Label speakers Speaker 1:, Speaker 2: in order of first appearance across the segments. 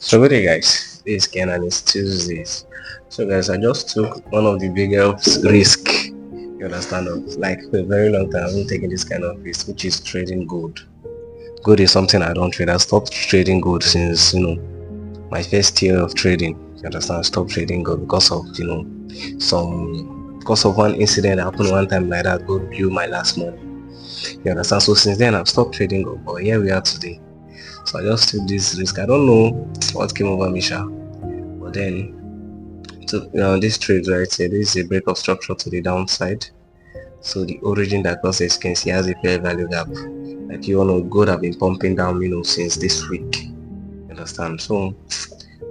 Speaker 1: So good day guys, this is Ken and it's Tuesdays. So guys, I just took one of the biggest risk, you understand, of like for a very long time I've been taking this kind of risk, which is trading gold. Gold is something I don't trade. I stopped trading gold since my first year of trading. You understand, I stopped trading gold because of because of one incident that happened one time like that. Gold blew my last money. You understand? So since then I've stopped trading gold, but here we are today. So I just took this risk. I don't know what came over me, but then this trade right here, this is a break of structure to the downside. So the origin that causes, you can see, has a fair value gap. Like you all know, gold have been pumping down, since this week. You understand? So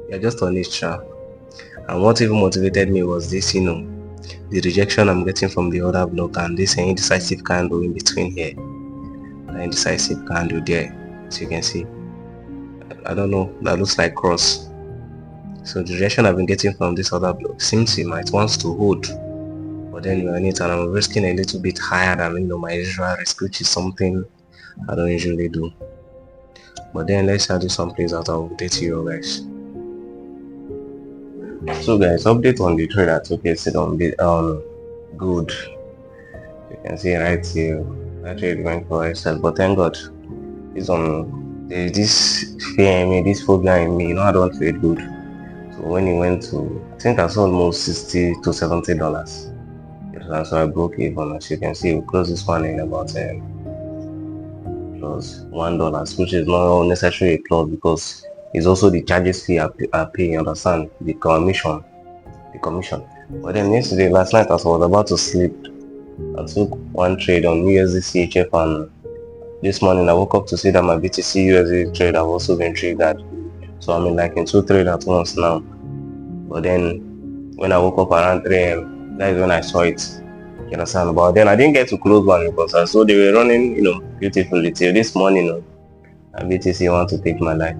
Speaker 1: yeah, just on it, and what even motivated me was this, the rejection I'm getting from the other block and this indecisive candle in between here, the indecisive candle there, as you can see. I don't know, that looks like cross. So the reaction I've been getting from this other block seems it might want to hold, but then we're on it and I'm risking a little bit higher than my usual risk, which is something I don't usually do. But then let's see how this one plays out. I'll update you guys. So guys, update on the trade that took place on good. You can see right here that trade went for itself, but thank God it's on. There's this fear in me, this phobia in me, I don't trade good. So when it went to, I think I saw almost $60 to $70. So I broke even. As you can see, we closed this one in about plus $1, which is not necessarily a plus because it's also the charges fee I pay, you understand, the commission. But then last night as I was about to sleep, I took one trade on USD CHF, and this morning I woke up to see that my BTC USD trade have also been triggered. So I'm in two trades at once now. But then when I woke up around 3 a.m, that is when I saw it. You understand? But then I didn't get to close one because I saw they were running, beautifully till this morning. And BTC want to take my life.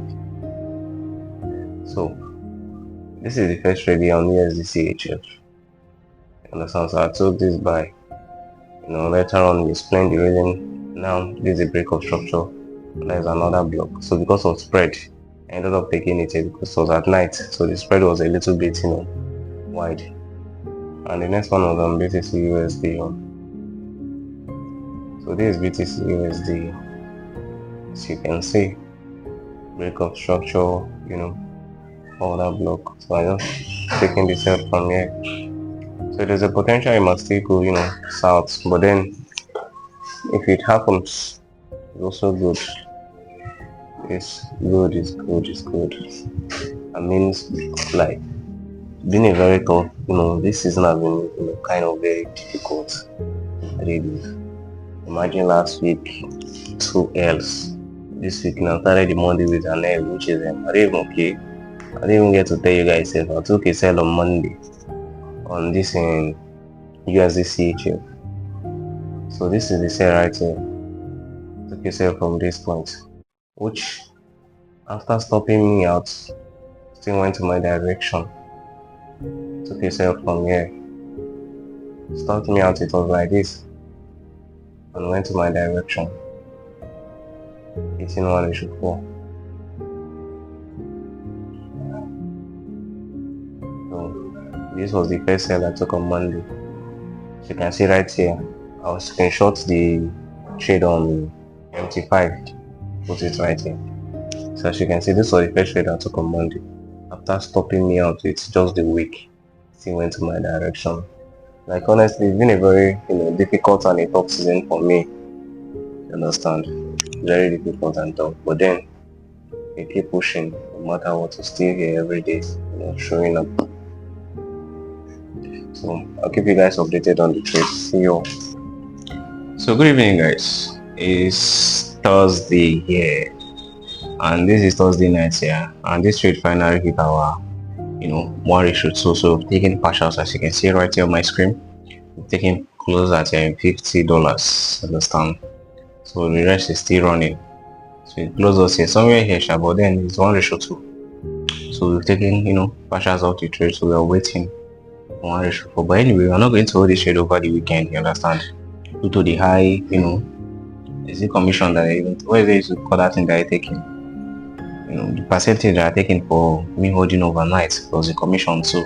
Speaker 1: So this is the first trade here on USD CHF. You understand? So I took this buy. Later on we explain the reason. Now this is a break of structure. There's another block. So because of spread, I ended up taking it because it was at night, so the spread was a little bit wide. And the next one was on BTC USD. So this is BTC USD. As you can see, break of structure, all that block. So I just taking this out from here. So there's a potential it must still go south, but then if it happens, it's also good. It's good. I mean, like, been a very tough, this season has been kind of very difficult. Really. Imagine last week 2 L's. This week now started the Monday with an L, which is okay. I didn't even get to tell you guys if I took a sell on Monday on this in USD CHF. So this is the sell right here. Took a sell from this point, which after stopping me out still went to my direction. Took a sell from here, stopped me out, it was like this and went to my direction. 18,184. So this was the first sell I took on Monday. So you can see right here, I will screenshot the trade on Ep25, put it right here. So as you can see, this was the first trade I took on Monday. After stopping me out, it's just the week, still went to my direction. Like honestly, it's been a very difficult and a tough season for me. You understand? Very difficult and tough. But then we keep pushing, no matter what. We're still here every day, showing up. So I'll keep you guys updated on the trade. See you all. So good evening guys. It's Thursday here. And this is Thursday night here, and this trade finally hit our 1:2. So we've taken partials, as you can see right here on my screen. We've taken close at $50, understand? So the rest is still running. So it closes us here somewhere here, but then it's 1:2. So we've taken partials out the trade, so we are waiting for 1:4. But anyway, we're not going to hold this trade over the weekend, you understand? Due to the high, is the commission that what is it to call that thing that you're taking? the percentage they are taking for me holding overnight plus the commission too.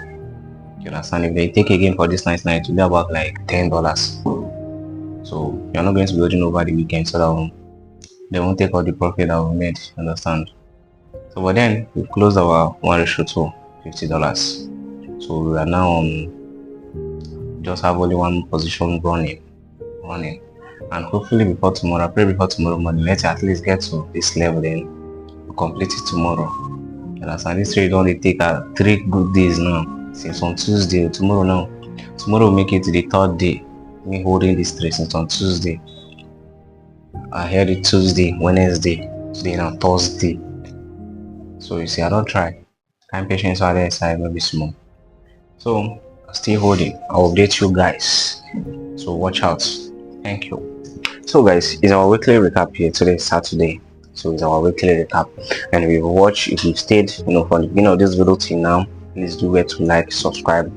Speaker 1: You understand? If they take again for this night, it will be about like $10. So you're not going to be holding over the weekend, so that they won't take all the profit that we made. Understand? So but then we closed our 1:2, $50. So we are now on just have only one position running, and hopefully before tomorrow, I pray before tomorrow morning, let's at least get to this level, then we'll complete it tomorrow. You understand? This trade only take 3 good days now, since on Tuesday. Tomorrow will make it to the 3rd day me holding this trade since on Tuesday. I held it Tuesday, Wednesday, today now Thursday. So you see, I don't try. Kind patience on the other side, maybe small. So still holding. I'll update you guys. So watch out. Thank you. So guys, it's our weekly recap here. Today is Saturday. So it's our weekly recap. And if you've stayed, from the beginning of this video till now, please do where to like, subscribe,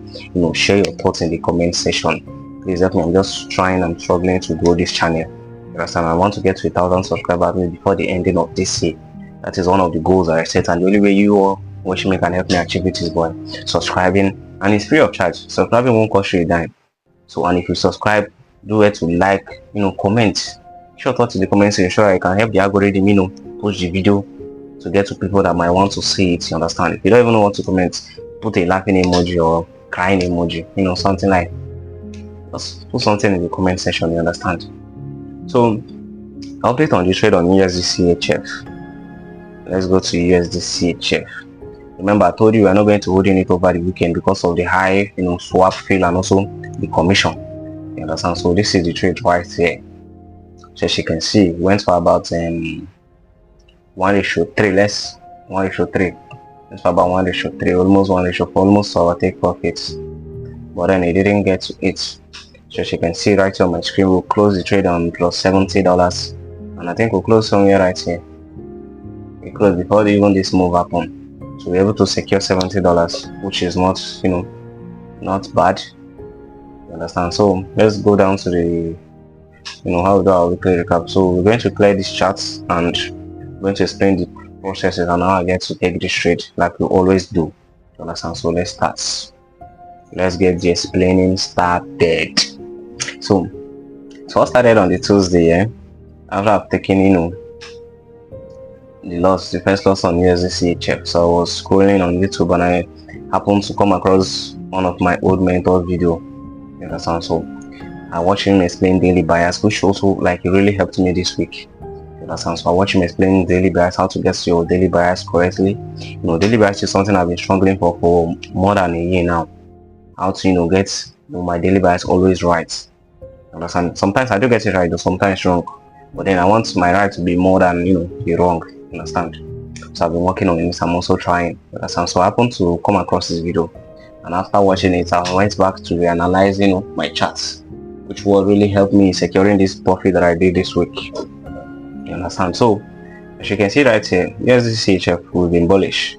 Speaker 1: share your thoughts in the comment section. Please help me. I'm struggling to grow this channel. You understand? I want to get to 1,000 subscribers before the ending of this year. That is one of the goals that I set, and the only way you all watching me can help me achieve it is by subscribing, and it's free of charge. Subscribing won't cost you a dime. So, and if you subscribe, do it to like, comment, share thoughts in the comment section so I can help the algorithm, push the video to get to people that might want to see it. You understand? If you don't even know what to comment, put a laughing emoji or crying emoji, something like, just put something in the comment section. You understand? So, update on the trade on USDCHF. Let's go to USDCHF. Remember, I told you we are not going to hold it over the weekend because of the high, swap fail and also the commission. You understand? So this is the trade right here. So as you can see, it went for about 1:3 less 1:3. It's for about 1:3, almost 1:4, almost to our take profits. But then it didn't get to it. So as you can see right here on my screen, we'll close the trade on plus $70, and I think we'll close somewhere right here. We closed before even this move happened. So we're able to secure $70, which is not, not bad. You understand? So let's go down to the, how we do our weekly recap. So we're going to clear these charts and we're going to explain the processes and how I get to take this trade like we always do. You understand? So let's start. Let's get the explaining started. So I started on the Tuesday, after I've taken, the first loss on USDCHF. So I was scrolling on YouTube and I happened to come across one of my old mentors video. You understand? So I watched him explain daily bias, which also it really helped me this week. You understand? So I watched him explain daily bias, how to get your daily bias correctly. Daily bias is something I've been struggling for more than a year now. How to get my daily bias always right. You understand? Sometimes I do get it right, though sometimes wrong. But then I want my right to be more than the wrong. Understand? So I've been working on it. I'm also trying. Understand? So I happened to come across this video, and after watching it, I went back to reanalyze my charts, which will really help me securing this profit that I did this week. You understand? So as you can see right here, USDCHF we've been bullish.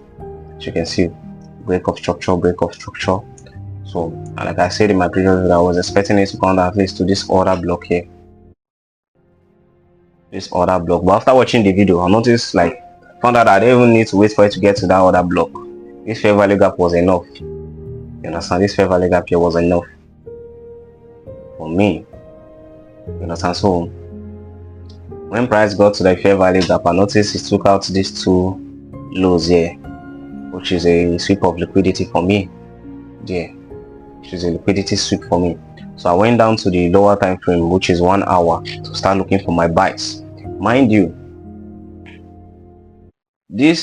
Speaker 1: As you can see, break of structure. So like I said in my previous video, I was expecting it to come down at least to this order block here. But after watching the video, I noticed found out that I didn't even need to wait for it to get to that other block. This fair value gap was enough. You understand? This fair value gap here was enough for me. You understand? So when price got to the fair value gap, I noticed it took out these 2 lows here, which is a sweep of liquidity for me. Yeah, which is a liquidity sweep for me. So I went down to the lower time frame, which is 1 hour, to start looking for my buys. Mind you, the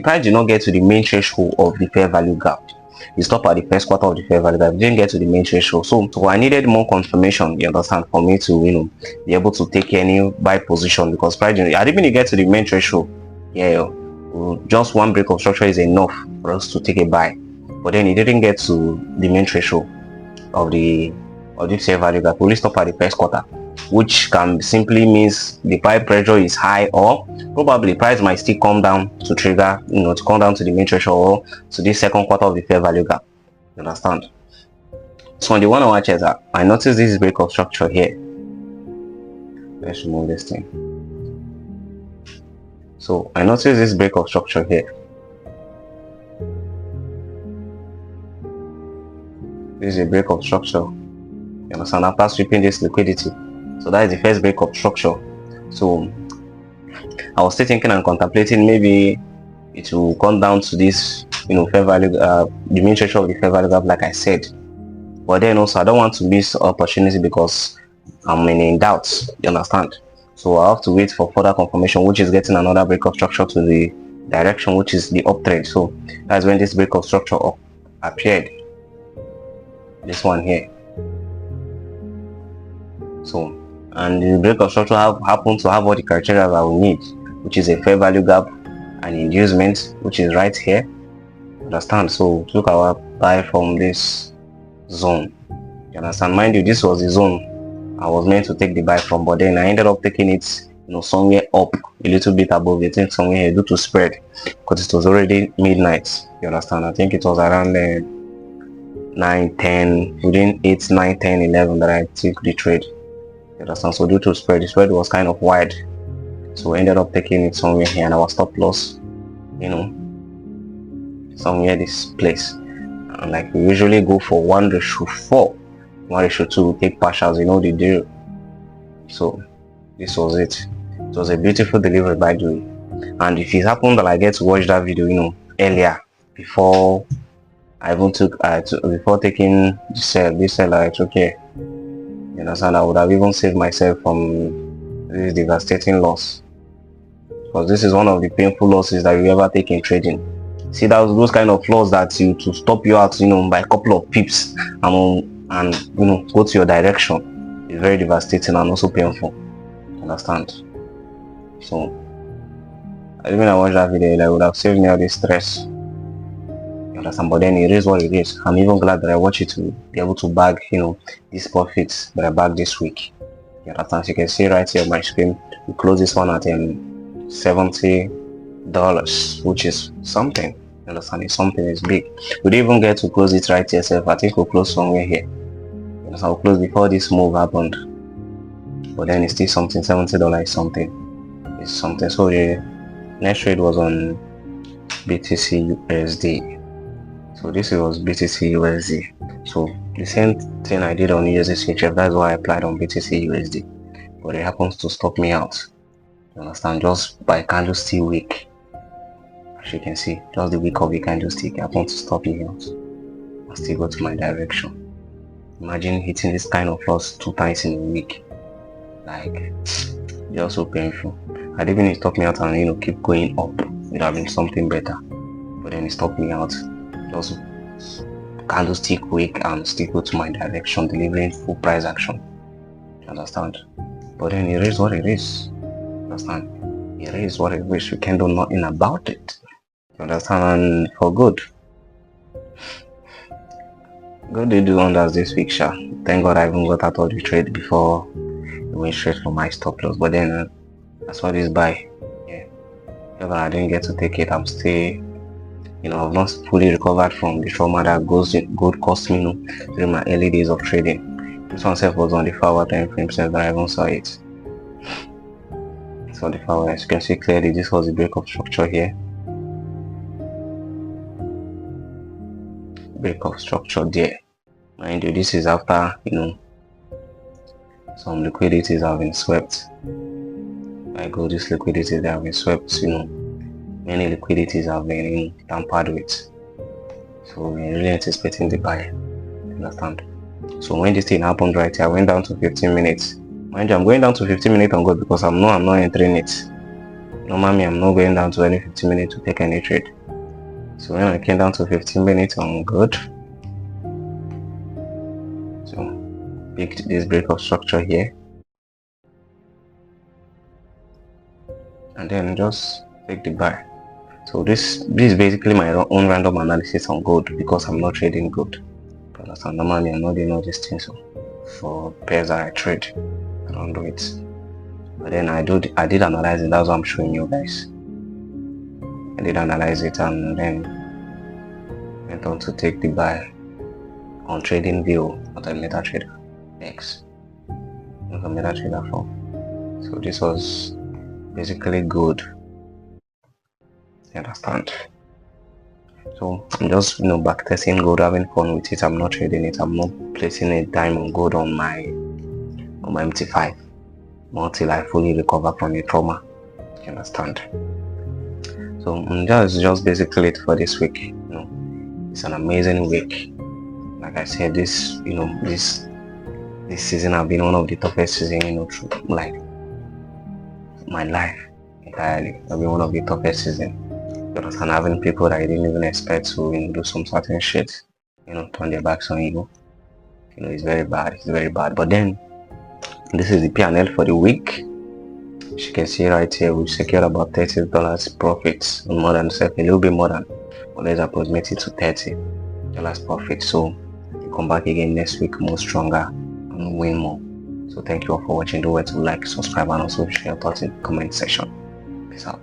Speaker 1: price did not get to the main threshold of the fair value gap. It stopped at the first quarter of the fair value gap. It didn't get to the main threshold. So I needed more confirmation, you understand, for me to be able to take any buy position, because price I didn't even get to the main threshold. Yeah, just one break of structure is enough for us to take a buy. But then it didn't get to the main threshold of the fair value gap. Only stop at the first quarter, which can simply means the buy pressure is high, or probably price might still come down to trigger, to come down to the main threshold or to this second quarter of the fair value gap. You understand? So on the 1 hour chart, I noticed this break of structure here. Let's remove this thing. So I noticed this break of structure here. This is a break of structure. You understand? After sweeping this liquidity. So that is the first break of structure. So I was still thinking and contemplating maybe it will come down to this, fair value, the mean threshold of the fair value gap, like I said. But then also I don't want to miss opportunity because I'm in doubt. You understand? So I have to wait for further confirmation, which is getting another break of structure to the direction, which is the up trend. So that's when this break of structure appeared. This one here. So, and the break of structure happen to have all the criteria that we need, which is a fair value gap, an inducement, which is right here. Understand? So look at our buy from this zone. You understand? Mind you, this was the zone I was meant to take the buy from, but then I ended up taking it, somewhere up a little bit above it, somewhere here due to spread, because it was already midnight. You understand? I think it was around 9, 10, within 8, 9, 10, 11 that I took the trade. You understand? So due to spread, the spread was kind of wide, so I ended up taking it somewhere here, and our stop loss, somewhere this place. And like we usually go for 1:4, 1:2, we take partials, the deal. So this was it. It was a beautiful delivery, by the way. And if it happened that I get to watch that video, earlier, before I even before taking this sell I took here, you understand, I would have even saved myself from this devastating loss, because this is one of the painful losses that you ever take in trading. See, that was those kind of flaws that to stop you out, by a couple of pips, and go to your direction. It's very devastating and also painful. Understand? So, even I watched that video, that would have saved me all this stress. You understand? But then it is what it is. I'm even glad that I watched it to be able to bag, these profits that I bagged this week. You understand? So you can see right here on my screen, we close this one at $70, which is something. You understand? It's something. It's big. We didn't even get to close it right here. I think we'll close somewhere here. You understand? We'll close before this move happened. But then it's still something. $70 is something. It's something. So the next trade was on BTC USD. So this was BTC USD. So the same thing I did on USD, that's why I applied on BTC USD. But it happens to stop me out. You understand? Just by candlestick wick. As you can see, just the wick of the candlestick happens to stop me out. I still go to my direction. Imagine hitting this kind of loss 2 times in a week. Like, just so painful. I didn't even stop me out and keep going up. It would have been something better. But then it stopped me out. Just candlestick wick and still go to my direction, delivering full price action. You understand? But then it is what it is. You understand? It is what it is. We can do nothing about it. You understand? And for good. Good they do wonders this week, sha. Thank God I even got out of the trade before it went straight for my stop loss. But then I saw this buy. Yeah. Even I didn't get to take it. I'm still, I've not fully recovered from the trauma that gold cost me during my early days of trading. This one self was on the 4-hour time frame since I even saw it. So the 4-hour, as you can see clearly, this was the break of structure here. Break of structure there. Mind you, this is after some liquidities have been swept. Like all these liquidities that have been swept, many liquidities have been tampered with. So we're really anticipating the buy. Understand? So when this thing happened right here, I went down to 15 minutes. Mind you, I'm going down to 15 minutes on gold because I'm not entering it. Normally I'm not going down to any 15 minutes to take any trade. So when I came down to 15 minutes on gold, so picked this break of structure here, and then just take the buy. So this is basically my own random analysis on gold because I'm not trading gold. You understand? Normally I'm not doing all these things. So for pairs that I trade, I don't do it. But then I did analyze it. That's what I'm showing you guys. I did analyze it and then went on to take the buy on trading view, not a MetaTrader X, not a MetaTrader 4. So this was basically good.
Speaker 2: You understand? So I'm just back testing gold, having fun with it. I'm not trading it. I'm not placing a dime on gold on my Ep25 until I fully recover from the trauma. You understand? So just basically it for this week. It's an amazing week. Like I said, this this season have been one of the toughest season through like my life entirely. Have been one of the toughest season. You understand? Having people that I didn't even expect to do some certain shit, turn their backs on you. It's very bad. It's very bad. But then this is the P&L for the week. As you can see right here, we've secured about $30 profits, more than a little bit more than, but let's approximate it to $30 profit. So we'll come back again next week more stronger and win more. So thank you all for watching. Don't forget to like, subscribe, and also share your thoughts in the comment section. Peace out.